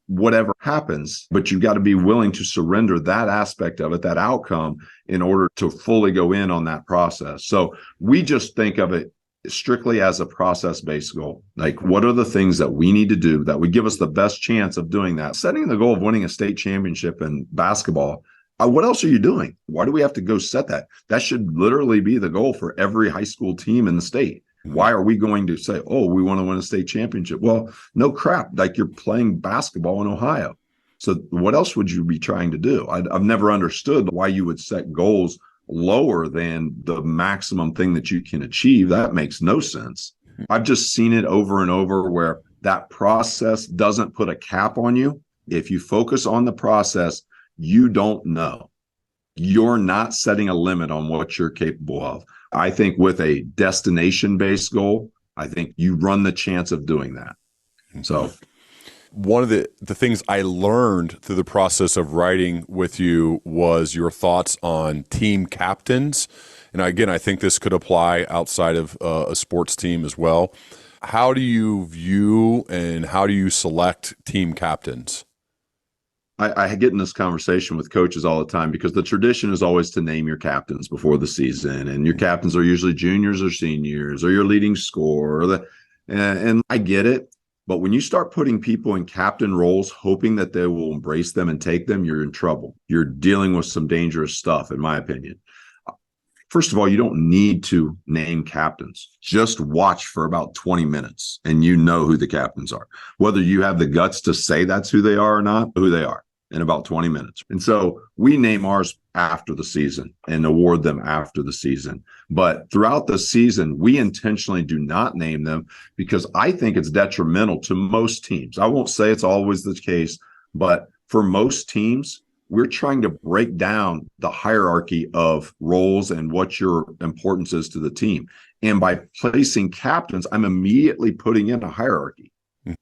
[SPEAKER 1] whatever happens, but you've got to be willing to surrender that aspect of it, that outcome, in order to fully go in on that process. So we just think of it strictly as a process-based goal. Like, what are the things that we need to do that would give us the best chance of doing that? Setting the goal of winning a state championship in basketball, what else are you doing? Why do we have to go set that? That should literally be the goal for every high school team in the state. Why are we going to say, oh, we want to win a state championship? Well, no crap. Like, you're playing basketball in Ohio. So what else would you be trying to do? I've never understood why you would set goals lower than the maximum thing that you can achieve. That makes no sense. I've just seen it over and over where that process doesn't put a cap on you. If you focus on the process, you don't know. You're not setting a limit on what you're capable of. I think with a destination-based goal, I think you run the chance of doing that. So
[SPEAKER 2] one of the things I learned through the process of writing with you was your thoughts on team captains. And again, I think this could apply outside of a sports team as well. How do you view and how do you select team captains?
[SPEAKER 1] I get in this conversation with coaches all the time because the tradition is always to name your captains before the season. And your captains are usually juniors or seniors or your leading scorer. And I get it. But when you start putting people in captain roles, hoping that they will embrace them and take them, you're in trouble. You're dealing with some dangerous stuff, in my opinion. First of all, you don't need to name captains. Just watch for about 20 minutes and you know who the captains are. Whether you have the guts to say that's who they are or not, who they are in about 20 minutes. And so we name ours after the season and award them after the season. But throughout the season, we intentionally do not name them because I think it's detrimental to most teams. I won't say it's always the case, but for most teams, we're trying to break down the hierarchy of roles and what your importance is to the team. And by placing captains, I'm immediately putting in a hierarchy.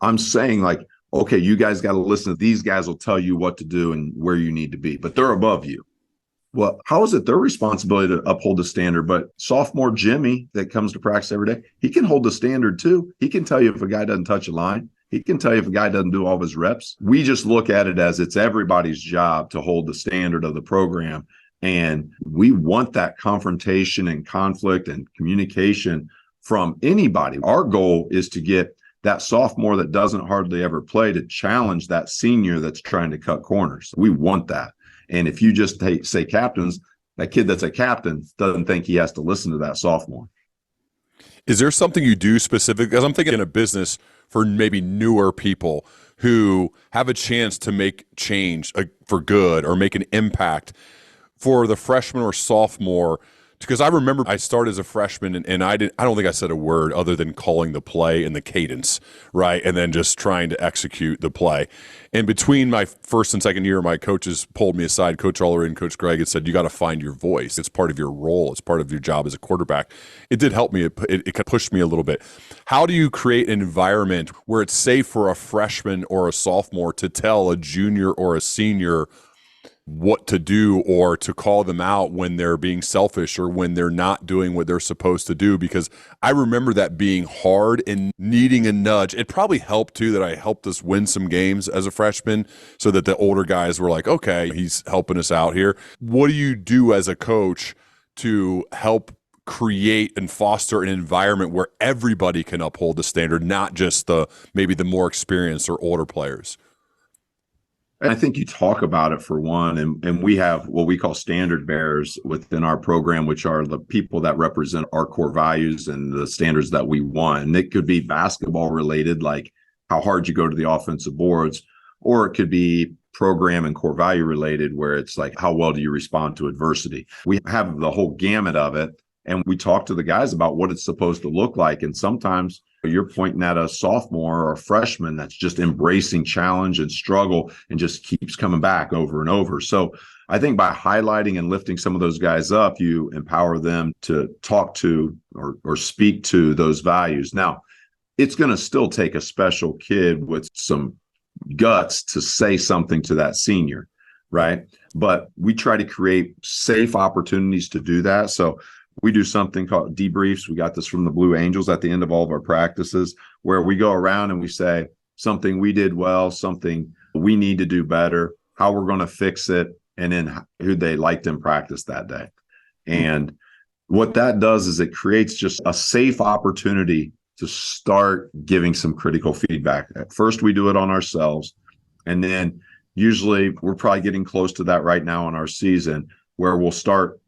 [SPEAKER 1] I'm saying, like, okay, you guys got to listen to these guys will tell you what to do and where you need to be, but they're above you. Well, how is it their responsibility to uphold the standard? But sophomore Jimmy that comes to practice every day, he can hold the standard too. He can tell you if a guy doesn't touch a line. He can tell you if a guy doesn't do all of his reps. We just look at it as it's everybody's job to hold the standard of the program. And we want that confrontation and conflict and communication from anybody. Our goal is to get that sophomore that doesn't hardly ever play to challenge that senior that's trying to cut corners. We want that. And if you just say captains, that kid that's a captain doesn't think he has to listen to that sophomore.
[SPEAKER 2] Is there something you do specific? Because I'm thinking in a business for maybe newer people who have a chance to make change for good or make an impact for the freshman or sophomore. Because I remember I started as a freshman and I don't think I said a word other than calling the play and the cadence, right? And then just trying to execute the play. And between my first and second year, my coaches pulled me aside, Coach Aller and Coach Greg, and said, you got to find your voice. It's part of your role. It's part of your job as a quarterback. It did help me. It pushed me a little bit. How do you create an environment where it's safe for a freshman or a sophomore to tell a junior or a senior what to do or to call them out when they're being selfish or when they're not doing what they're supposed to do? Because I remember that being hard and needing a nudge. It probably helped too that I helped us win some games as a freshman so that the older guys were like, okay, he's helping us out here. What do you do as a coach to help create and foster an environment where everybody can uphold the standard, not just maybe the more experienced or older players?
[SPEAKER 1] And I think you talk about it for one, and we have what we call standard bearers within our program, which are the people that represent our core values and the standards that we want. And it could be basketball related, like how hard you go to the offensive boards, or it could be program and core value related, where it's like, how well do you respond to adversity? We have the whole gamut of it. And we talk to the guys about what it's supposed to look like. And sometimes you're pointing at a sophomore or a freshman that's just embracing challenge and struggle and just keeps coming back over and over. So I think by highlighting and lifting some of those guys up, you empower them to talk to or speak to those values. Now, it's going to still take a special kid with some guts to say something to that senior, right? But we try to create safe opportunities to do that. So we do something called debriefs. We got this from the Blue Angels at the end of all of our practices, where we go around and we say something we did well, something we need to do better, how we're going to fix it, and then who they liked in practice that day. And what that does is it creates just a safe opportunity to start giving some critical feedback. At first, we do it on ourselves. And then usually we're probably getting close to that right now in our season, where we'll start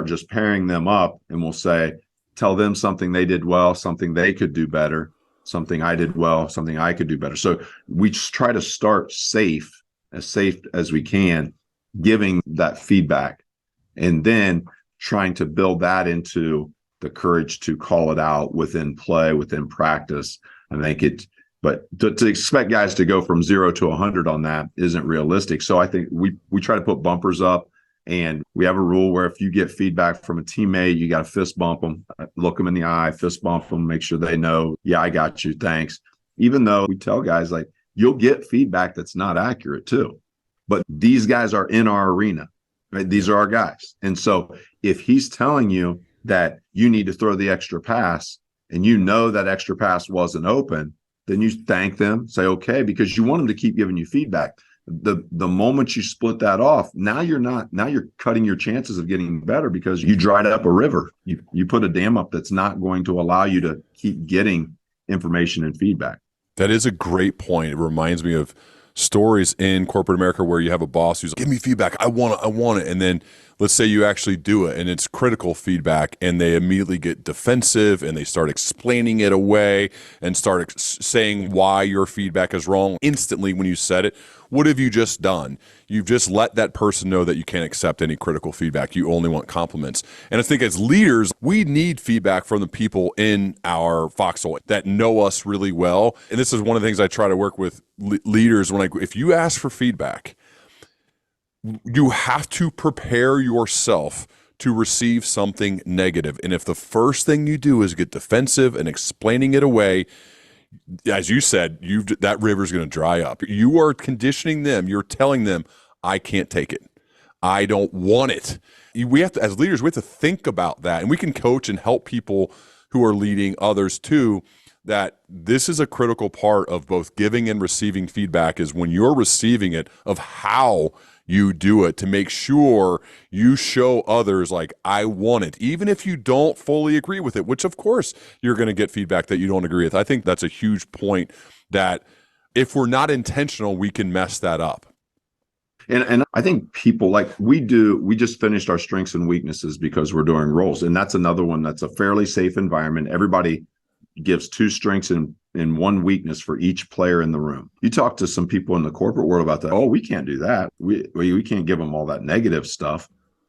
[SPEAKER 1] just pairing them up and we'll say, tell them something they did well, something they could do better, something I did well, something I could do better. So we just try to start safe as we can, giving that feedback, and then trying to build that into the courage to call it out within play, within practice. I think but to expect guys to go from 0 to 100 on that isn't realistic. So I think we try to put bumpers up. And we have a rule where if you get feedback from a teammate, you got to fist bump them, look them in the eye, fist bump them, make sure they know, yeah, I got you, thanks. Even though we tell guys, like, you'll get feedback that's not accurate too. But these guys are in our arena, right? These are our guys. And so if he's telling you that you need to throw the extra pass and you know that extra pass wasn't open, then you thank them, say, okay, because you want them to keep giving you feedback. The moment you split that off, now you're cutting your chances of getting better because you dried up a river. You put a dam up that's not going to allow you to keep getting information and feedback.
[SPEAKER 2] That is a great point. It reminds me of stories in corporate America where you have a boss who's like, give me feedback. I want it. And then let's say you actually do it and it's critical feedback and they immediately get defensive and they start explaining it away and start saying why your feedback is wrong. Instantly when you said it, what have you just done? You've just let that person know that you can't accept any critical feedback. You only want compliments. And I think as leaders, we need feedback from the people in our foxhole that know us really well. And this is one of the things I try to work with leaders when if you ask for feedback, you have to prepare yourself to receive something negative. And if the first thing you do is get defensive and explaining it away, as you said, that river's going to dry up. You are conditioning them. You're telling them, I can't take it. I don't want it. We have to, as leaders, we have to think about that. And we can coach and help people who are leading others too, that this is a critical part of both giving and receiving feedback, is when you're receiving it, of how you do it, to make sure you show others like, I want it, even if you don't fully agree with it, which of course you're going to get feedback that you don't agree with. I think that's a huge point, that if we're not intentional, we can mess that up.
[SPEAKER 1] And I think people like we just finished our strengths and weaknesses because we're doing roles. And that's another one that's a fairly safe environment. Everybody gives 2 strengths and 1 weakness for each player in the room. You talk to some people in the corporate world about that. Oh, we can't do that. We can't give them all that negative stuff.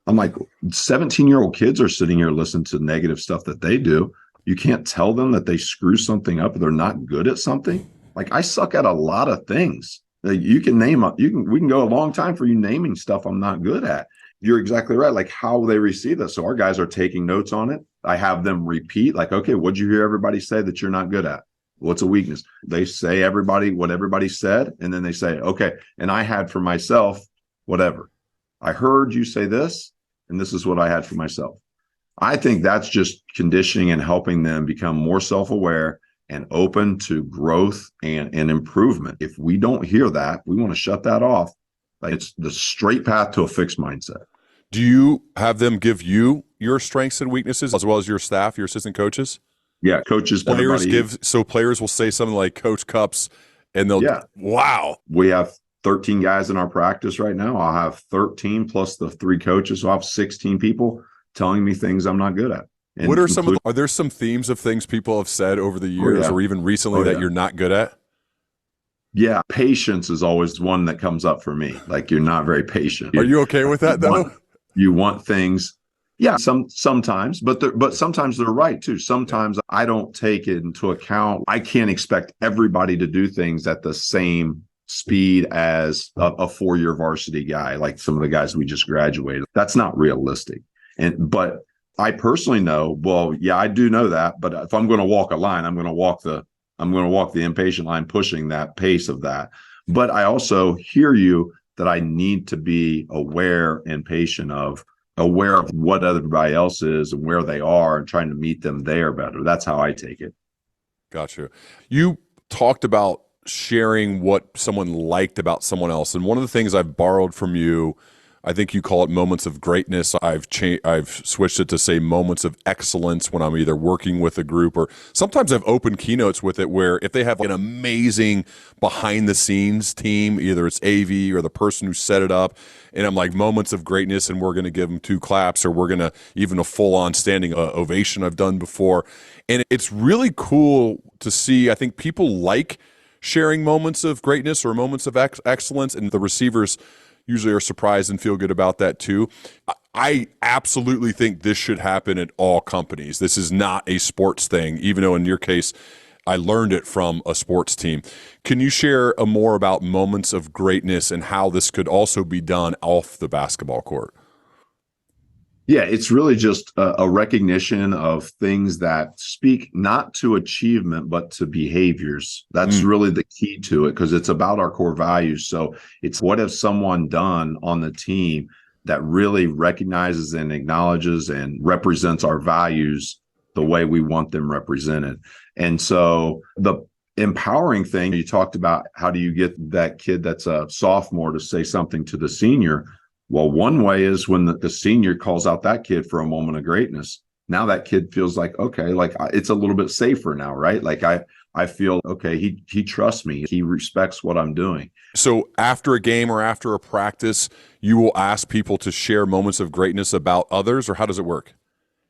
[SPEAKER 1] I'm like, 17-year-old kids are sitting here listening to negative stuff that they do. You can't tell them that they screw something up or they're not good at something. Like, I suck at a lot of things. You can name we can go a long time for you naming stuff I'm not good at. You're exactly right. Like, how they receive this. So our guys are taking notes on it. I have them repeat, like, okay, what'd you hear everybody say that you're not good at? What's a weakness? They say what everybody said. And then they say, okay, and I had for myself, whatever. I heard you say this, and this is what I had for myself. I think that's just conditioning and helping them become more self-aware and open to growth and improvement. If we don't hear that, we want to shut that off. Like, it's the straight path to a fixed mindset.
[SPEAKER 2] Do you have them give you your strengths and weaknesses, as well as your staff, your assistant coaches?
[SPEAKER 1] Yeah, coaches.
[SPEAKER 2] Players will say something like Coach Cupps, and they'll, wow.
[SPEAKER 1] We have 13 guys in our practice right now. I'll have 13 plus the 3 coaches. So I'll have 16 people telling me things I'm not good at. And
[SPEAKER 2] what are are there some themes of things people have said over the years or even recently that you're not good at?
[SPEAKER 1] Yeah. Patience is always one that comes up for me. Like, you're not very patient.
[SPEAKER 2] Are you okay with that though?
[SPEAKER 1] You want things. Yeah, sometimes, but sometimes they're right too. Sometimes I don't take it into account. I can't expect everybody to do things at the same speed as a 4-year varsity guy, like some of the guys we just graduated. That's not realistic. But I personally know, well, yeah, I do know that. But if I'm going to walk a line, I'm going to walk the impatient line, pushing that pace of that. But I also hear you that I need to be aware and patient aware of what everybody else is and where they are, and trying to meet them there better. That's how I take it.
[SPEAKER 2] Gotcha. You talked about sharing what someone liked about someone else. And one of the things I've borrowed from you, I think you call it moments of greatness. I've switched it to say moments of excellence when I'm either working with a group, or sometimes I've opened keynotes with it where if they have an amazing behind the scenes team, either it's AV or the person who set it up, and I'm like, moments of greatness, and we're going to give them 2 claps, or we're going to even a full on standing ovation I've done before. And it's really cool to see. I think people like sharing moments of greatness or moments of excellence, and the receivers usually are surprised and feel good about that too. I absolutely think this should happen at all companies. This is not a sports thing, even though in your case, I learned it from a sports team. Can you share more about moments of greatness and how this could also be done off the basketball court?
[SPEAKER 1] Yeah, it's really just a recognition of things that speak not to achievement, but to behaviors. That's really the key to it, because it's about our core values. So it's, what has someone done on the team that really recognizes and acknowledges and represents our values the way we want them represented. And so the empowering thing, you talked about, how do you get that kid that's a sophomore to say something to the senior? Well, one way is when the senior calls out that kid for a moment of greatness. Now that kid feels like, okay, like it's a little bit safer now, right? Like I feel, okay, he trusts me. He respects what I'm doing.
[SPEAKER 2] So after a game or after a practice, you will ask people to share moments of greatness about others, or how does it work?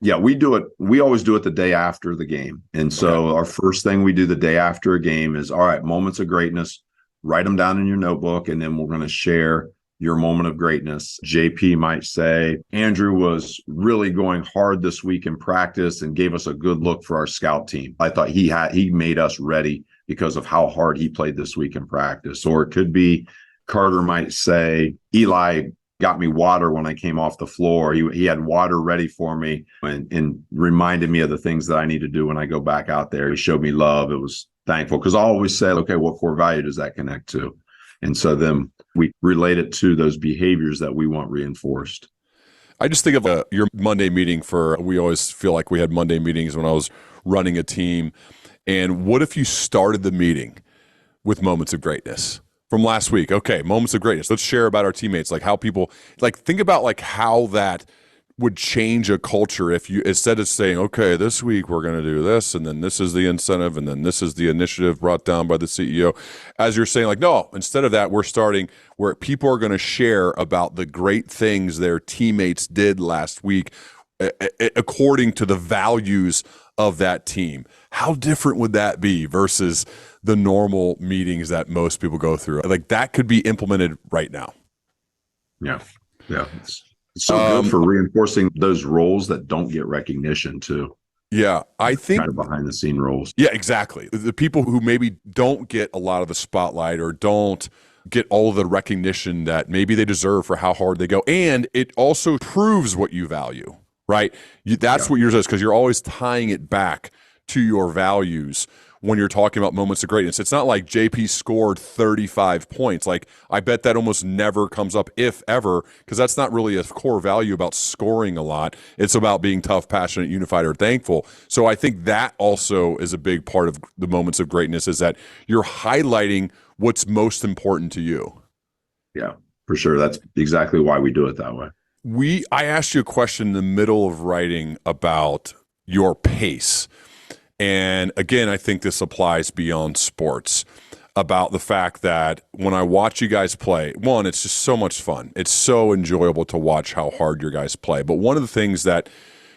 [SPEAKER 1] Yeah, we do it. We always do it the day after the game. And so our first thing we do the day after a game is, all right, moments of greatness, write them down in your notebook, and then we're going to share your moment of greatness. JP might say, Andrew was really going hard this week in practice and gave us a good look for our scout team. I thought he made us ready because of how hard he played this week in practice. Or it could be Carter might say, Eli got me water when I came off the floor. He had water ready for me and reminded me of the things that I need to do when I go back out there. He showed me love. It was thankful, because I always say, okay, what core value does that connect to? And so then we relate it to those behaviors that we want reinforced.
[SPEAKER 2] I just think of your Monday meeting we always feel like we had Monday meetings when I was running a team. And what if you started the meeting with moments of greatness from last week? Okay, moments of greatness. Let's share about our teammates, like how people, like think about like how that would change a culture if you, instead of saying, okay, this week we're going to do this, and then this is the incentive, and then this is the initiative brought down by the CEO, as you're saying, like, no, instead of that, we're starting where people are going to share about the great things their teammates did last week according to the values of that team. How different would that be versus the normal meetings that most people go through? Like that could be implemented right now.
[SPEAKER 1] Yeah. Yeah. It's so good for reinforcing those roles that don't get recognition too.
[SPEAKER 2] Yeah, I think
[SPEAKER 1] kind of behind the scene roles.
[SPEAKER 2] Yeah, exactly. The people who maybe don't get a lot of the spotlight or don't get all of the recognition that maybe they deserve for how hard they go. And it also proves what you value, right? That's what yours is, because you're always tying it back to your values when you're talking about moments of greatness. It's not like JP scored 35 points. Like, I bet that almost never comes up, if ever, because that's not really a core value about scoring a lot. It's about being tough, passionate, unified, or thankful. So I think that also is a big part of the moments of greatness, is that you're highlighting what's most important to you.
[SPEAKER 1] Yeah, for sure. That's exactly why we do it that way.
[SPEAKER 2] I asked you a question in the middle of writing about your pace. And again, I think this applies beyond sports, about the fact that when I watch you guys play, one, it's just so much fun. It's so enjoyable to watch how hard your guys play. But one of the things that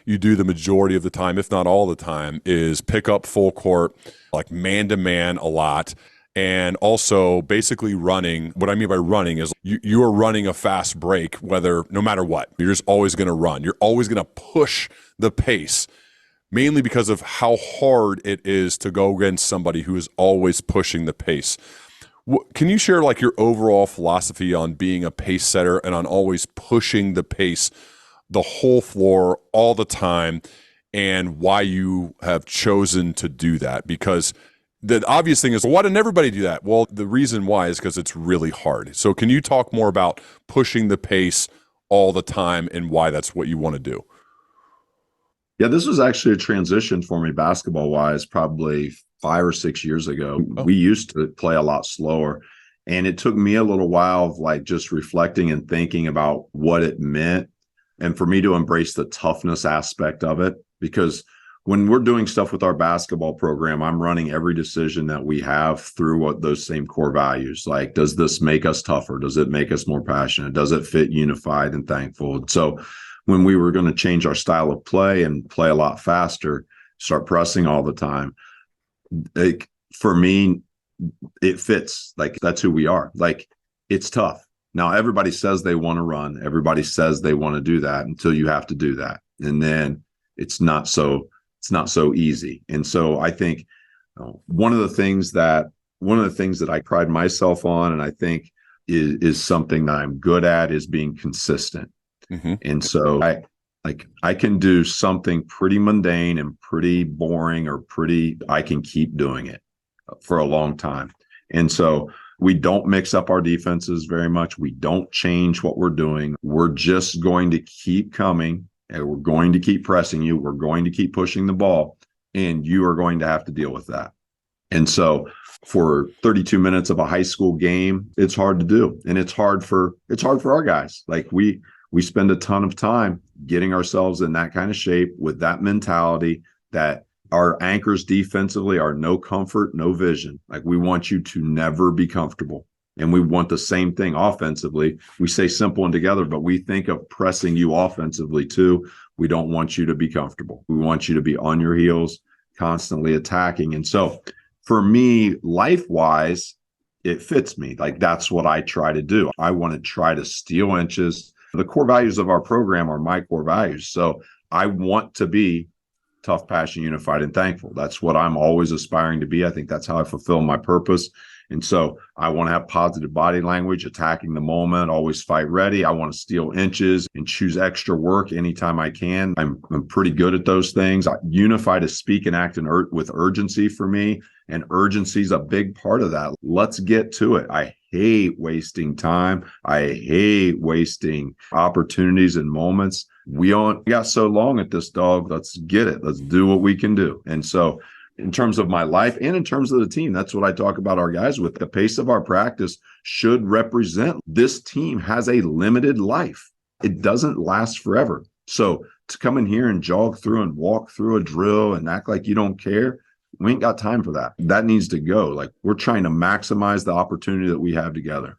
[SPEAKER 2] you do the majority of the time, if not all the time, is pick up full court, like man-to-man a lot. And also basically running. What I mean by running is you are running a fast break, no matter what. You're just always going to run. You're always going to push the pace, mainly because of how hard it is to go against somebody who is always pushing the pace. Can you share like your overall philosophy on being a pace setter and on always pushing the pace the whole floor all the time, and why you have chosen to do that? Because the obvious thing is, why didn't everybody do that? Well, the reason why is because it's really hard. So can you talk more about pushing the pace all the time and why that's what you want to do?
[SPEAKER 1] Yeah, this was actually a transition for me basketball-wise probably 5 or 6 years ago.
[SPEAKER 2] Oh.
[SPEAKER 1] We used to play a lot slower, and it took me a little while of like just reflecting and thinking about what it meant, and for me to embrace the toughness aspect of it. Because when we're doing stuff with our basketball program, I'm running every decision that we have through what those same core values. Like, does this make us tougher? Does it make us more passionate? Does it fit unified and thankful? So when we were going to change our style of play and play a lot faster, start pressing all the time, for me, it fits. Like, that's who we are. Like, it's tough. Now, everybody says they want to run. Everybody says they want to do that until you have to do that. And then it's not so easy. And so I think one of the things that I pride myself on, and I think is something that I'm good at, is being consistent. Mm-hmm. And so I can do something pretty mundane and pretty boring, or I can keep doing it for a long time. And so we don't mix up our defenses very much. We don't change what we're doing. We're just going to keep coming, and we're going to keep pressing you. We're going to keep pushing the ball, and you are going to have to deal with that. And so for 32 minutes of a high school game, it's hard to do. And it's hard for our guys. Like, we spend a ton of time getting ourselves in that kind of shape with that mentality, that our anchors defensively are no comfort, no vision. Like, we want you to never be comfortable. And we want the same thing offensively. We say simple and together, but we think of pressing you offensively too. We don't want you to be comfortable. We want you to be on your heels, constantly attacking. And so for me, life-wise, it fits me. Like, that's what I try to do. I want to try to steal inches. The core values of our program are my core values. So I want to be tough, passionate, unified, and thankful. That's what I'm always aspiring to be. I think that's how I fulfill my purpose. And so I want to have positive body language, attacking the moment, always fight ready. I want to steal inches and choose extra work anytime I can. I'm pretty good at those things. Unify to speak and act with urgency for me. And urgency is a big part of that. Let's get to it. I hate wasting time. I hate wasting opportunities and moments. We got so long at this, dog. Let's get it. Let's do what we can do. And so in terms of my life and in terms of the team. That's what I talk about our guys with. The pace of our practice should represent this team has a limited life. It doesn't last forever. So to come in here and jog through and walk through a drill and act like you don't care, we ain't got time for that. That needs to go. Like, we're trying to maximize the opportunity that we have together.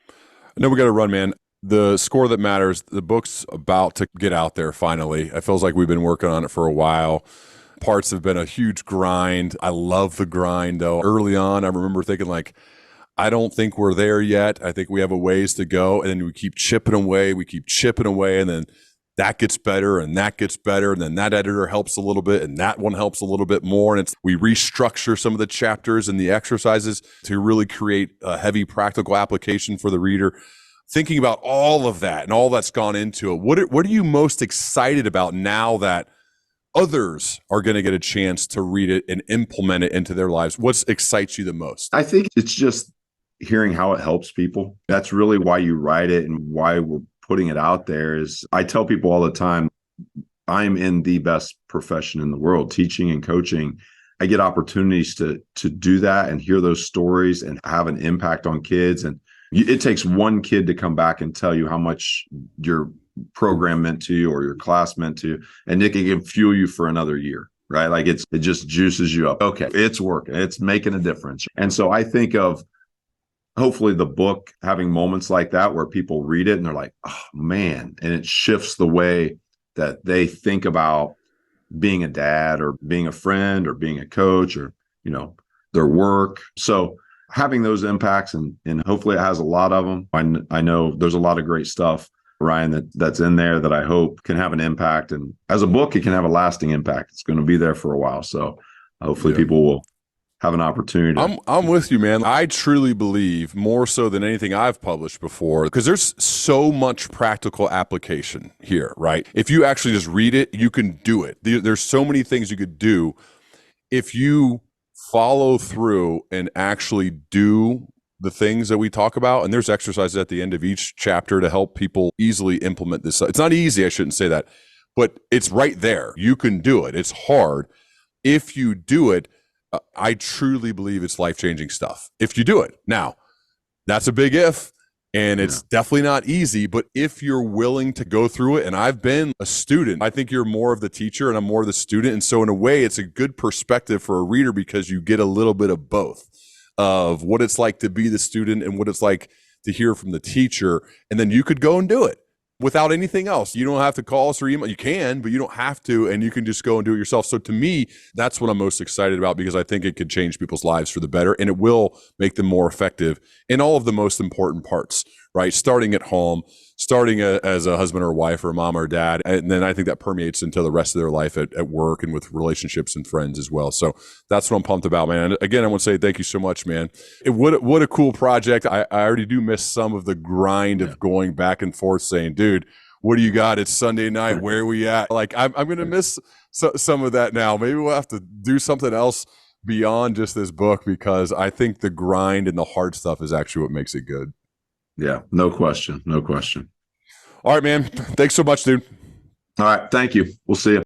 [SPEAKER 2] I know we got to run, man. The Score That Matters, the book's about to get out there finally. It feels like we've been working on it for a while. Parts have been a huge grind. I love the grind, though. Early on, I remember thinking, like, I don't think we're there yet. I think we have a ways to go. And then we keep chipping away. And then that gets better and that gets better. And then that editor helps a little bit and that one helps a little bit more. And we restructure some of the chapters and the exercises to really create a heavy practical application for the reader. Thinking about all of that and all that's gone into it, what are you most excited about now that others are going to get a chance to read it and implement it into their lives? What excites you the most?
[SPEAKER 1] I think it's just hearing how it helps people. That's really why you write it and why we're putting it out there. Is I tell people all the time, I'm in the best profession in the world, teaching and coaching. I get opportunities to do that and hear those stories and have an impact on kids. And it takes one kid to come back and tell you how much your program meant to you or your class meant to you, and it can fuel you for another year, right? Like it just juices you up. Okay, it's working. It's making a difference. And so I think of hopefully the book having moments like that where people read it and they're like, oh man, and it shifts the way that they think about being a dad or being a friend or being a coach or, their work. So having those impacts and hopefully it has a lot of them. I know there's a lot of great stuff, Ryan, that's in there that I hope can have an impact. And as a book, it can have a lasting impact. It's going to be there for a while. So hopefully people will have an opportunity.
[SPEAKER 2] I'm with you, man. I truly believe more so than anything I've published before, because there's so much practical application here, right? If you actually just read it, you can do it. There's so many things you could do if you follow through and actually do the things that we talk about. And there's exercises at the end of each chapter to help people easily implement this. It's not easy, I shouldn't say that, but it's right there. You can do it. It's hard. If you do it, I truly believe it's life-changing stuff. If you do it. Now, that's a big if, and it's definitely not easy, but if you're willing to go through it, and I've been a student, I think you're more of the teacher and I'm more of the student. And so in a way, it's a good perspective for a reader because you get a little bit of both of what it's like to be the student and what it's like to hear from the teacher. And then you could go and do it without anything else. You don't have to call us or email. You can, but you don't have to, and you can just go and do it yourself. So to me, that's what I'm most excited about because I think it could change people's lives for the better, and it will make them more effective in all of the most important parts, right? Starting at home, starting as a husband or wife or a mom or dad, and then I think that permeates into the rest of their life at work and with relationships and friends as well. So that's what I'm pumped about, man. And again, I want to say thank you so much, man. What a cool project. I already do miss some of the grind of going back and forth saying, dude, what do you got? It's Sunday night. Where are we at? Like, I'm going to miss some of that now. Maybe we'll have to do something else beyond just this book because I think the grind and the hard stuff is actually what makes it good.
[SPEAKER 1] Yeah, no question. No question.
[SPEAKER 2] All right, man. Thanks so much, dude.
[SPEAKER 1] All right. Thank you. We'll see you.